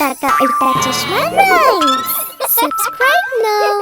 मुख्तार का उल्टा चश्मा rhymes. Subscribe now.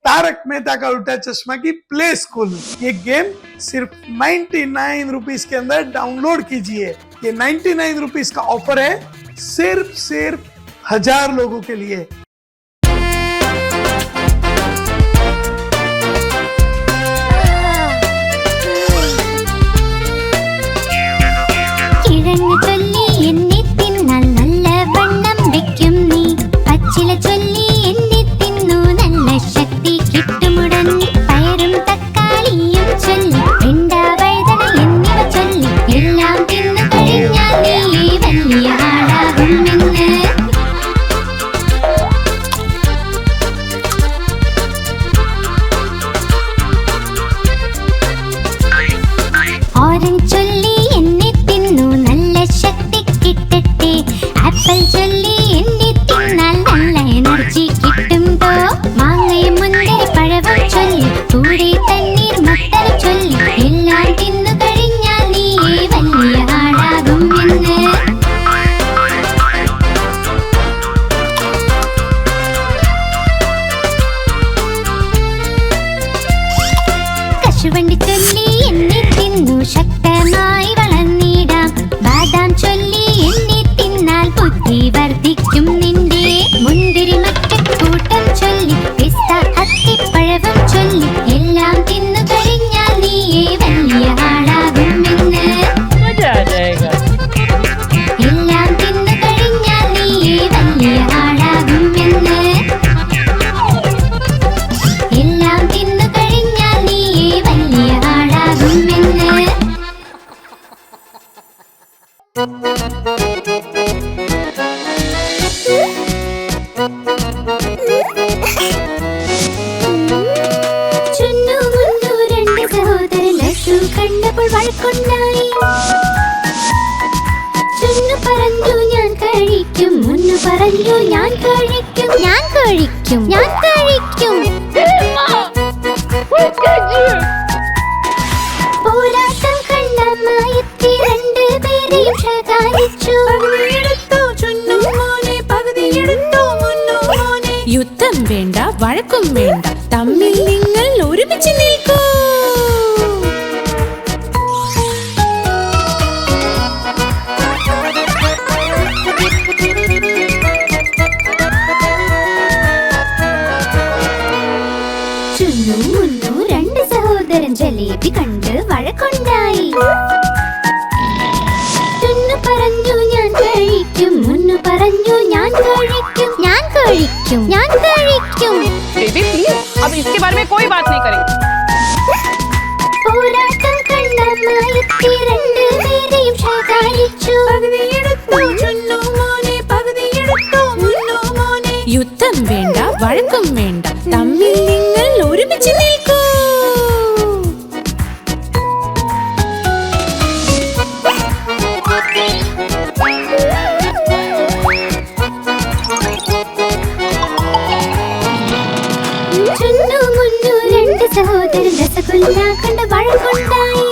Taarak Mehta ka उल्टा चश्मा की प्ले स्कूल, ये गेम सिर्फ 99 रुपीज के अंदर डाउनलोड कीजिए। ये 99 रुपीज का ऑफर है, सिर्फ 1000 लोगों के लिए। യുദ്ധം വേണ്ട, വഴക്കും വേണ്ട, തമ്മിൽ നിങ്ങൾ ഒരുമിച്ച് നിൽക്കൂ. ചുന്നു മുന്നു രണ്ട് സഹോദരൻ ജലേബി കണ്ട് വഴക്കുണ്ടായി. ചുന്നു പറഞ്ഞു ഞാൻ കഴിക്കും, മുന്നു പറഞ്ഞു ഞാൻ കഴിക്കും, ഞാൻ കഴിക്കും, ഞാൻ കഴിക്കും. बेबी प्लीज, अब इसके बारे में कोई बात नहीं करेंगे. പോരാട്ടം കണ്ടമായെത്തി രണ്ടുപേരെയും ശകാരിച്ചു. യുദ്ധം വേണ്ട, വഴക്കും വേണ്ട, തമ്മിൽ നിങ്ങൾ ഒരുമിച്ച് നിൽക്കൂ. ചുന്നു മുന്നു രണ്ട് സഹോദരൻ രസഗുല്ല കണ്ട് വഴക്കുണ്ടായി.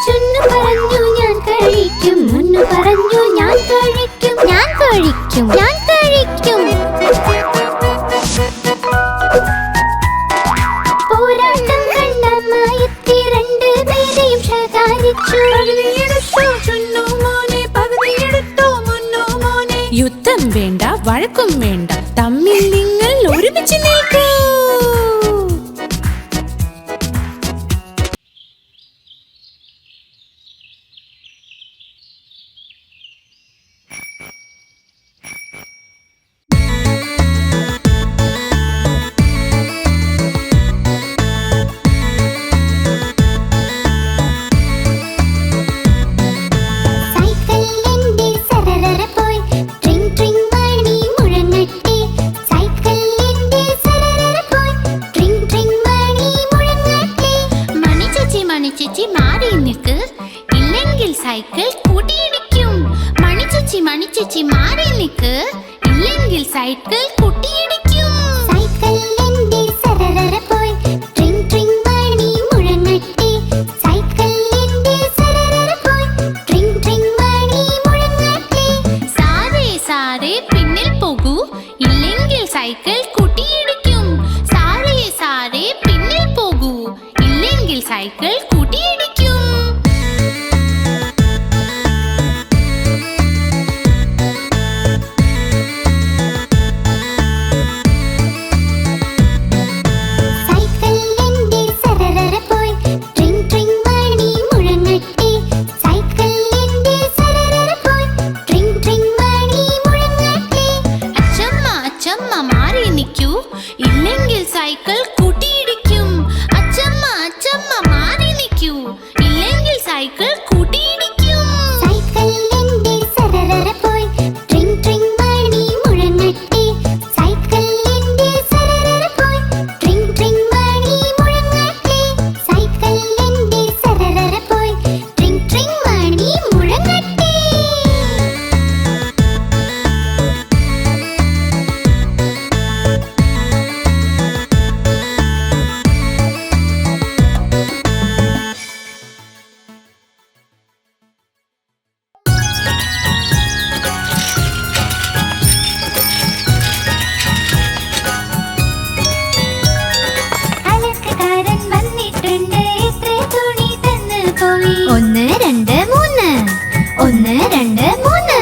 ചുന്നു പറഞ്ഞു ഞാൻ കഴിക്കും, മുന്നു പറഞ്ഞു ഞാൻ കഴിക്കും, ഞാൻ കഴിക്കും, ഞാൻ കഴിക്കും. പോരാട്ടം കണ്ടമായെത്തി രണ്ടുപേരെയും ശകാരിച്ചു. യുദ്ധം വേണ്ട, വഴക്കും വേണ്ട, തമ്മിൽ നിങ്ങൾ ഒരുമിച്ച് നിൽക്കൂ. സൈക്കിൾ കൂട്ടിയിടിക്കും. മണിച്ചേച്ചി മണിച്ചേച്ചി മാറി നിൽക്ക്, ഇല്ലെങ്കിൽ സൈക്കിൾ കൂട്ടിയിടിക്കും. സൈക്കിൾ എന്റെ സരസര പോയി, ട്രിങ് ട്രിങ് മണി മുഴങ്ങട്ടെ. സൈക്കിൾ എന്റെ സരസര പോയി, ട്രിങ് ട്രിങ് മണി മുഴങ്ങട്ടെ. സൈക്കിൾ കൂട്ടിയിടിക്കും. സൈക്കിൾ എന്റെ സരരര പോയി ട്രിങ് ട്രിങ് മണി മുഴങ്ങട്ടെ. സൈക്കിൾ എന്റെ സരരര പോയി ട്രിങ് ട്രിങ് മണി മുഴങ്ങട്ടെ. സൈക്കിൾ എന്റെ സരരര പോയി ട്രിങ് ട്രിങ് മണി മുഴങ്ങട്ടെ. അലക്കുകാരൻ വന്നിട്ടുണ്ട് എത്ര തുണി തന്നു പോയി. 1 2 3 1 2 3.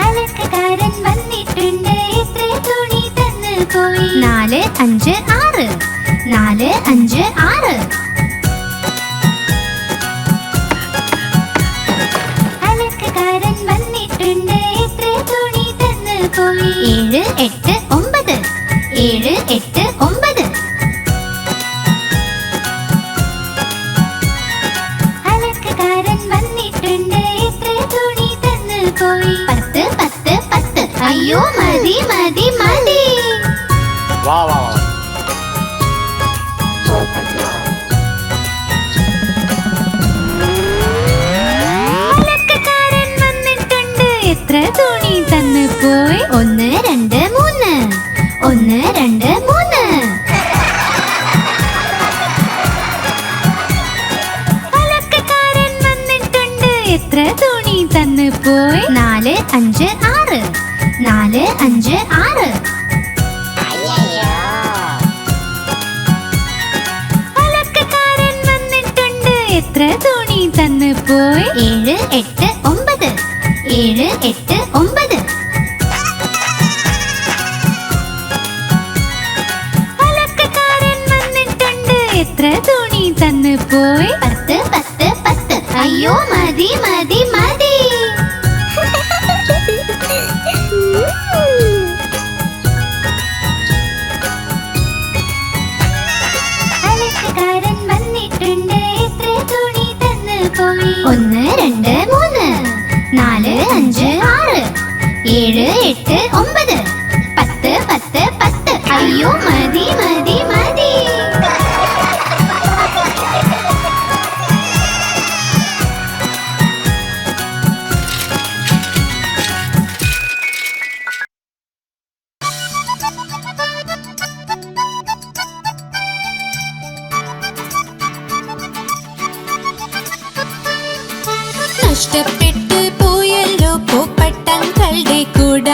അലക്കുകാരൻ വന്നിട്ടുണ്ട് എത്ര തുണി തന്നു പോയി. 4 5 6 4 5 6. അലക്കുകാരൻ വന്നിട്ടുണ്ട് എത്ര തുണി തന്നു പോയി. 7 8 9 7 8 9. അലക്കുകാരൻ വന്നിട്ടുണ്ട് എത്ര തുണി തന്നു പോയി. 10 10 10. അയ്യോ മതി മതി മതി. वाह वाह वाह അലക്കുകാരൻ വന്നിട്ടുണ്ട് എത്ര തുണി തന്നു പോയി. 1 2 3 1 2 3. അലക്കുകാരൻ വന്നിട്ടുണ്ട് എത്ര തുണി തന്നു പോയി. 4 5 6 4 5 6. അലക്കുകാരൻ വന്നിട്ടുണ്ട് എത്ര തുണി തന്നു പോയി. 7 8 9 7 8 9. അലക്കുകാരൻ വന്നിട്ടുണ്ട് എത്ര തുണി തന്നു പോയി. 10 10 10. അയ്യോ മതി മതി മതി. അലക്കുകാരൻ വന്നിട്ടുണ്ട് എത്ര തുണി തന്നു പോയി. 1 2 3 4 5 6 7 8 9 10 10 10. അയ്യോ മതി മതി മതി. നഷ്ടപ്പെട്ടു പോയല്ലോ പൂപ്പട്ടങ്ങളുടെ കൂട.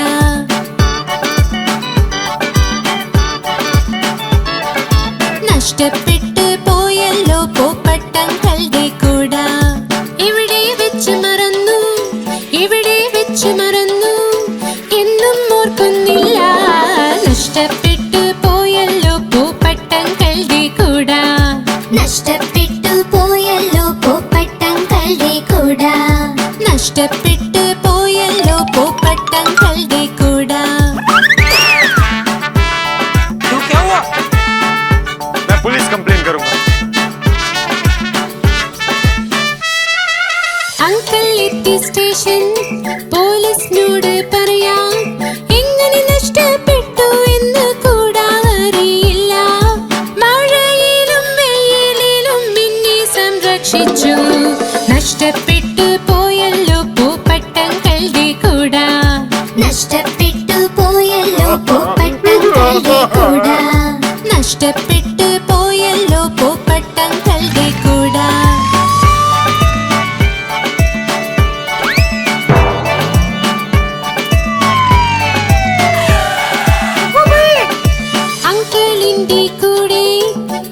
നഷ്ടപ്പെട്ടു പോയല്ലോ പൂപ്പട്ടങ്ങളുടെ കൂട. ഇവിടെ വെച്ച് മറന്നു ഇവിടെ വെച്ച് മറന്നു എന്നും ഓർക്കുന്നില്ല. നഷ്ടപ്പെട്ടു പോയല്ലോ പൂപ്പട്ടങ്ങളുടെ കൂട. നഷ്ടപ്പെട്ടു പോയല്ലോ പൂപ്പട്ടങ്ങളുടെ കൂട. നഷ്ടപ്പെട്ടു പോയല്ലോ പൂപ്പട്ടങ്ങളുടെ കൂട. क्यों क्या हुआ मैं पुलिस कंप्लेन करूंगा അങ്കിൾ എത്തി സ്റ്റേഷൻ പോലീസിനോട് പറയാം. എങ്ങനെ നഷ്ടപ്പെട്ടു എന്ന് കൂടാ അറിയില്ല. മഴയിലും വെയിലിലും എന്നെ സംരക്ഷിച്ചു. നഷ്ടപ്പെട്ടു പോയല്ലോ പൂപ്പട്ടങ്ങളുടെ കൂട. നഷ്ടപ്പെട്ടു പോയല്ലോ പൂപ്പട്ടങ്ങളുടെ കൂട. നഷ്ടപ്പെട്ടു പോയല്ലോ പൂപ്പട്ടങ്ങളുടെ കൂട. അങ്കിളിന്റെ കൂടെ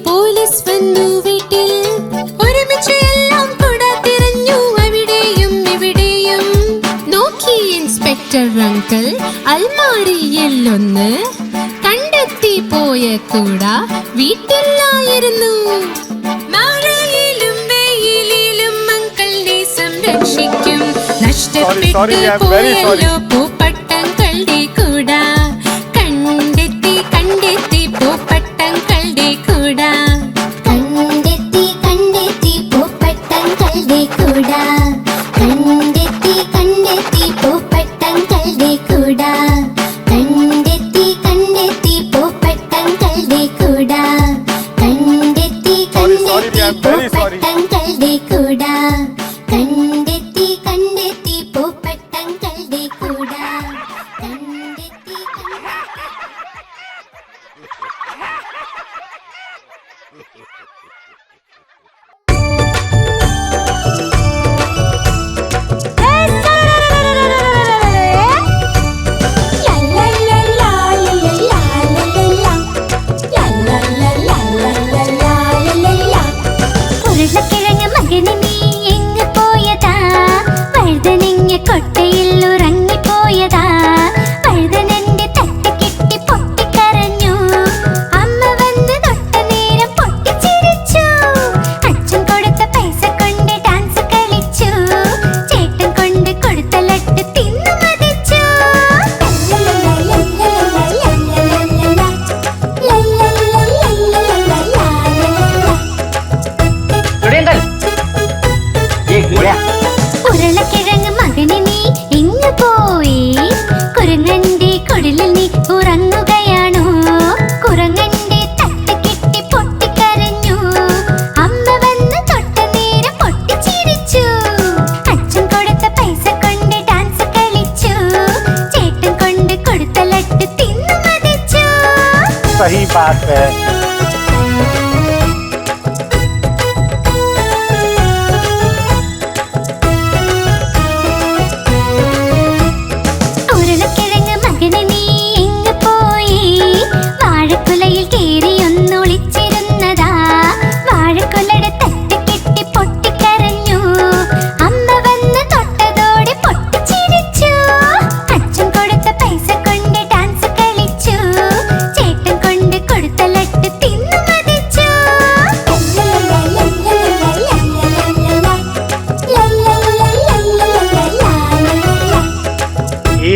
പോലീസ് വന്നു വീട്ടിൽ. ഒരുമിച്ച് എല്ലാം കൂട തിരഞ്ഞു അവിടെയും ഇവിടെയും. നോക്കി ഇൻസ്പെക്ടർ അങ്കിൾ അൽമാരിയിലൊന്ന് കണ്ടെത്തി പോയ കൂട വീട്ടിലായിരുന്നു. മഴയിലും വെയിലിലും അങ്കിളിനെ സംരക്ഷിക്കും. നഷ്ടപ്പെട്ടു sorry, I am very sorry. പോയല്ലോ പൂപ്പട്ടങ്ങളുടെ കൂട. കണ്ടെത്തി കണ്ടെത്തി പൂപ്പട്ടങ്ങളുടെ കൂട. sorry, I am very sorry. പൂപ്പട്ടങ്ങളുടെ കൂട കണ്ടെത്തി കണ്ടെത്തി പൂപ്പട്ടങ്ങളുടെ കൂട കണ്ടെത്തി ഉരുളക്കിഴങ്ങ് മകന് നീ എങ്ങ് പോയതാ വഴുതനങ്ങ കൊട്ടയിൽ ഉറങ്ങിപ്പോയതാ വഴുതനന്റെ തട്ട് കെട്ടി പൊട്ടിക്കരഞ്ഞു അമ്മ വന്ന് തൊട്ട നേരം പൊട്ടിച്ചിരിച്ചു അച്ഛൻ കൊടുത്ത പൈസ കൊണ്ട് ഡാൻസ് കളിച്ചു ചേട്ടൻ കൊണ്ട് കൊടുത്ത ലട്ട് തിന്നു മതിച്ചു ഉരുളക്കിഴങ്ങ് മകന് നീ എങ്ങ് പോയി കുരങ്ങന്റെ കുടിലിൽ നീ ഉറങ്ങുകയാണോ കുരങ്ങന്റെ തട്ട് കെട്ടി പൊട്ടിക്കരഞ്ഞു അമ്മ വന്ന് തൊട്ട നേരം പൊട്ടിച്ചിരിച്ചു അച്ഛൻ കൊടുത്ത പൈസ കൊണ്ട് ഡാൻസ് കളിച്ചു ചേട്ടൻ കൊണ്ട് കൊടുത്ത ലട്ട് തിന്നു മതിച്ചു सही बात है. ഉരുളക്കിഴങ്ങ് മകന് നീ എങ്ങ് പോയി വാഴക്കുലയിൽ കേറി ഒന്നൊളിച്ചിരുന്നതാ വാഴക്കുലയുടെ തട്ട് കെട്ടി പൊട്ടിക്കരഞ്ഞു അമ്മ വന്ന് തൊട്ടതോടെ പൊട്ടിച്ചിരിച്ചു അച്ഛൻ കൊടുത്ത പൈസ കൊണ്ട് ഡാൻസ് കളിച്ചു ചേട്ടൻ കൊണ്ട് കൊടുത്ത ലട്ട് തിന്നു മതിച്ചു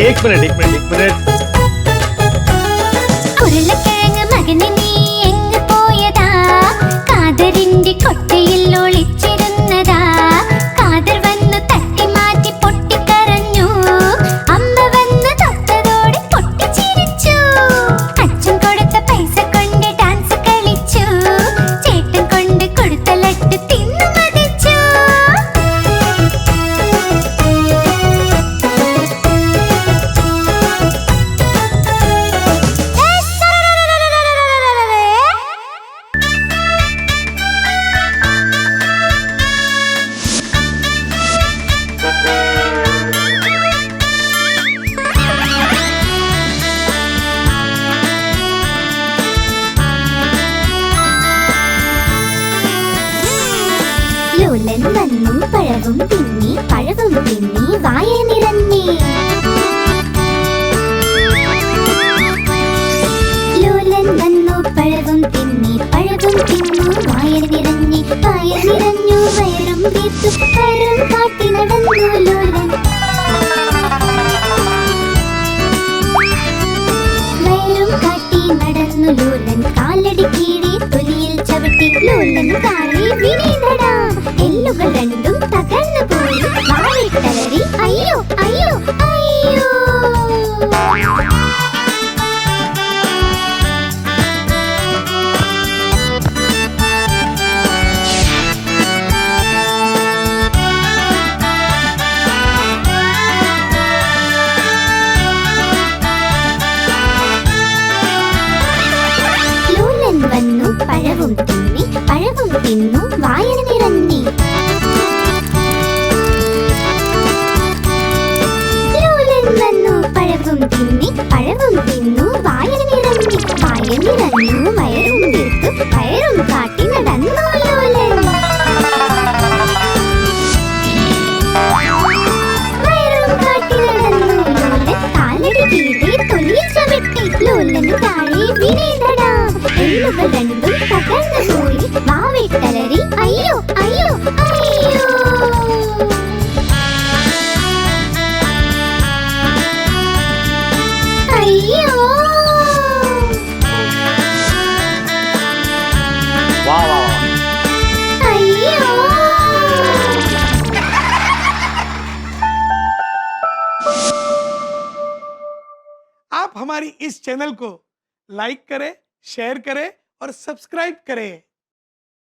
एक मिनट. ഉരുളക്കിഴങ്ങ് മകന് നീ എങ്ങ് പോയതാ കാതറിന്റെ കൊട്ടയിൽ ഒളിച്ചിരുന്നതാ കാതർ വന്നു തട്ടി മാറ്റി പൊട്ടിക്കരഞ്ഞു അമ്മ വന്ന് തൊട്ടതോടെ പൊട്ടിച്ചിരിച്ചു അച്ഛൻ കൊടുത്ത പൈസ കൊണ്ട് ഡാൻസ് കളിച്ചു ചേട്ടൻ കൊണ്ട് കൊടുത്ത ലട്ട് തിന്നു മതിച്ചു ലോലൻ വന്നു പഴവും തിന്നി വായ നിറഞ്ഞേ ലോലൻ വന്നു പഴവും തിന്നി വായ നിറഞ്ഞു വയറും വീർത്തു വയറും കാട്ടി നടന്നു ലോലൻ വയറും കാട്ടി നടന്നു ലോലൻ കാലടി കീഴെ തൊലിയിൽ ചവിട്ടി ലോലൻ കാലി വിനീതടാ എല്ലുകൾ രണ്ടും തകർന്നു പോയി വായിട്ടലറി അയ്യോ അയ്യോ അയ്യോ ലോലൻ വന്നു പഴവും തിന്നു വായന നിറഞ്ഞി ലോലൻ വന്നു പഴവും തിന്നു വായന നിറഞ്ഞു വയറും വീർത്തു വയറും കാട്ടി നടന്നു ലോലൻ വയറും കാട്ടി നടന്നു ലോലൻ കാലടി കീഴെ തൊലിയിൽ ചവിട്ടി ലോലൻ താഴെ വിനീതടാ എല്ലുകൾ രണ്ടും തകർന്നു പോയി വാവിട്ടലറി അയ്യോ അയ്യോ അയ്യോ അയ്യോ वाह वाह वाह. അയ്യോ आप हमारी इस चैनल को लाइक करें, शेयर करें और सब्सक्राइब करें।